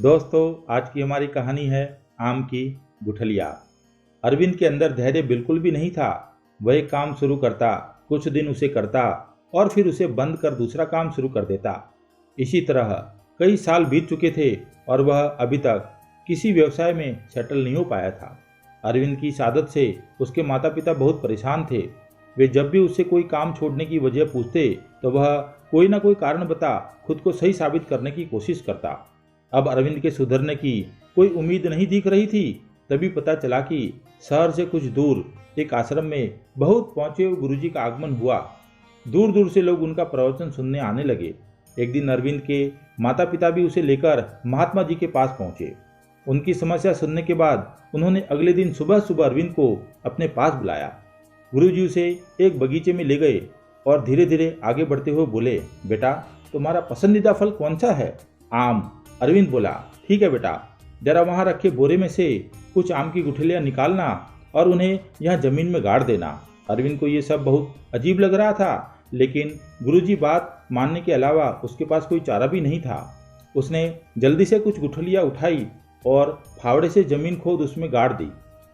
दोस्तों, आज की हमारी कहानी है आम की गुठलिया। अरविंद के अंदर धैर्य बिल्कुल भी नहीं था। वह एक काम शुरू करता, कुछ दिन उसे करता और फिर उसे बंद कर दूसरा काम शुरू कर देता। इसी तरह कई साल बीत चुके थे और वह अभी तक किसी व्यवसाय में सेटल नहीं हो पाया था। अरविंद की इस आदत से उसके माता पिता बहुत परेशान थे। वे जब भी उससे कोई काम छोड़ने की वजह पूछते तो वह कोई ना कोई कारण बता खुद को सही साबित करने की कोशिश करता। अब अरविंद के सुधरने की कोई उम्मीद नहीं दिख रही थी। तभी पता चला कि शहर से कुछ दूर एक आश्रम में बहुत पहुंचे हुए गुरुजी का आगमन हुआ। दूर दूर से लोग उनका प्रवचन सुनने आने लगे। एक दिन अरविंद के माता पिता भी उसे लेकर महात्मा जी के पास पहुंचे। उनकी समस्या सुनने के बाद उन्होंने अगले दिन सुबह सुबह अरविंद को अपने पास बुलाया। गुरुजी उसे एक बगीचे में ले गए और धीरे धीरे आगे बढ़ते हुए बोले, बेटा तुम्हारा पसंदीदा फल कौन सा है? आम। अरविंद बोला, ठीक है बेटा, जरा वहाँ रखे बोरे में से कुछ आम की गुठलियाँ निकालना और उन्हें यहाँ जमीन में गाड़ देना। अरविंद को ये सब बहुत अजीब लग रहा था, लेकिन गुरुजी बात मानने के अलावा उसके पास कोई चारा भी नहीं था। उसने जल्दी से कुछ गुठलियाँ उठाई और फावड़े से जमीन खोद उसमें गाड़ दी।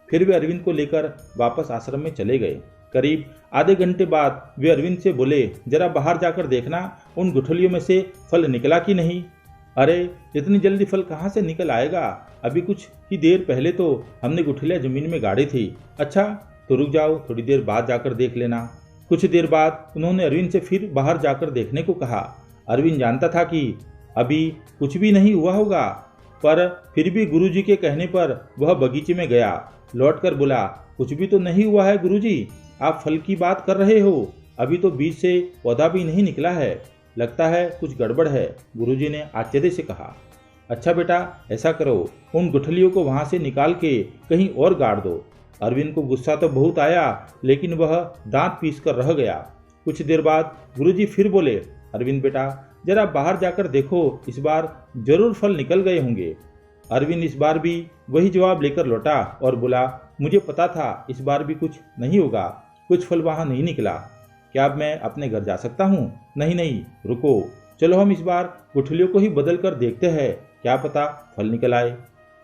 फिर वे अरविंद को लेकर वापस आश्रम में चले गए। करीब आधे घंटे बाद वे अरविंद से बोले, जरा बाहर जाकर देखना उन गुठलियों में से फल निकला कि नहीं। अरे इतनी जल्दी फल कहाँ से निकल आएगा? अभी कुछ ही देर पहले तो हमने गुठलियाँ जमीन में गाड़ी थी। अच्छा तो रुक जाओ, थोड़ी देर बाद जाकर देख लेना। कुछ देर बाद उन्होंने अरविंद से फिर बाहर जाकर देखने को कहा। अरविंद जानता था कि अभी कुछ भी नहीं हुआ होगा, पर फिर भी गुरुजी के कहने पर वह बगीचे में गया। लौटकर बोला, कुछ भी तो नहीं हुआ है गुरुजी, आप फल की बात कर रहे हो, अभी तो बीज से पौधा भी नहीं निकला है, लगता है कुछ गड़बड़ है। गुरुजी ने आश्चर्य से कहा। अच्छा बेटा, ऐसा करो, उन गुठलियों को वहां से निकाल के कहीं और गाड़ दो। अरविंद को गुस्सा तो बहुत आया, लेकिन वह दांत पीस कर रह गया। कुछ देर बाद गुरुजी फिर बोले, अरविंद बेटा जरा बाहर जाकर देखो, इस बार जरूर फल निकल गए होंगे। अरविंद इस बार भी वही जवाब लेकर लौटा और बोला, मुझे पता था इस बार भी कुछ नहीं होगा, कुछ फल वहां नहीं निकला। क्या अब मैं अपने घर जा सकता हूँ? नहीं नहीं, रुको, चलो हम इस बार गुठलियों को ही बदल कर देखते हैं, क्या पता फल निकल आए।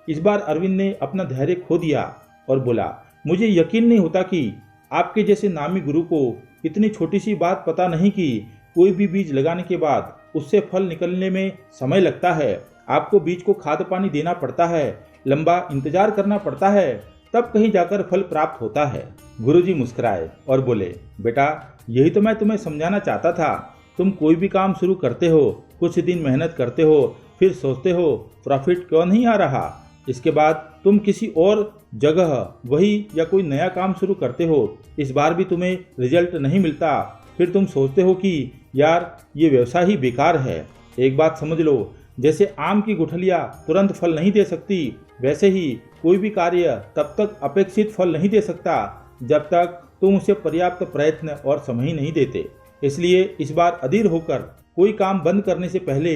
इस बार अरविंद ने अपना धैर्य खो दिया और बोला, मुझे यकीन नहीं होता कि आपके जैसे नामी गुरु को इतनी छोटी सी बात पता नहीं कि कोई भी बीज लगाने के बाद उससे फल निकलने में समय लगता है। आपको बीज को खाद पानी देना पड़ता है, लंबा इंतजार करना पड़ता है, तब कहीं जाकर फल प्राप्त होता है। गुरुजी मुस्कुराए और बोले, बेटा यही तो मैं तुम्हें समझाना चाहता था। तुम कोई भी काम शुरू करते हो, कुछ दिन मेहनत करते हो, फिर सोचते हो प्रॉफिट क्यों नहीं आ रहा। इसके बाद तुम किसी और जगह वही या कोई नया काम शुरू करते हो, इस बार भी तुम्हें रिजल्ट नहीं मिलता। फिर तुम सोचते हो कि यार ये व्यवसाय ही बेकार है। एक बात समझ लो, जैसे आम की गुठलियाँ तुरंत फल नहीं दे सकती, वैसे ही कोई भी कार्य तब तक अपेक्षित फल नहीं दे सकता जब तक तुम उसे पर्याप्त प्रयत्न और समय ही नहीं देते। इसलिए इस बार अधीर होकर कोई काम बंद करने से पहले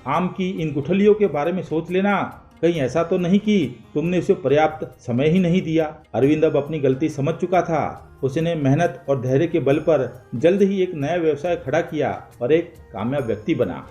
आम की इन गुठलियों के बारे में सोच लेना, कहीं ऐसा तो नहीं कि तुमने उसे पर्याप्त समय ही नहीं दिया। अरविंद अब अपनी गलती समझ चुका था। उसने मेहनत और धैर्य के बल पर जल्द ही एक नया व्यवसाय खड़ा किया और एक कामयाब व्यक्ति बना।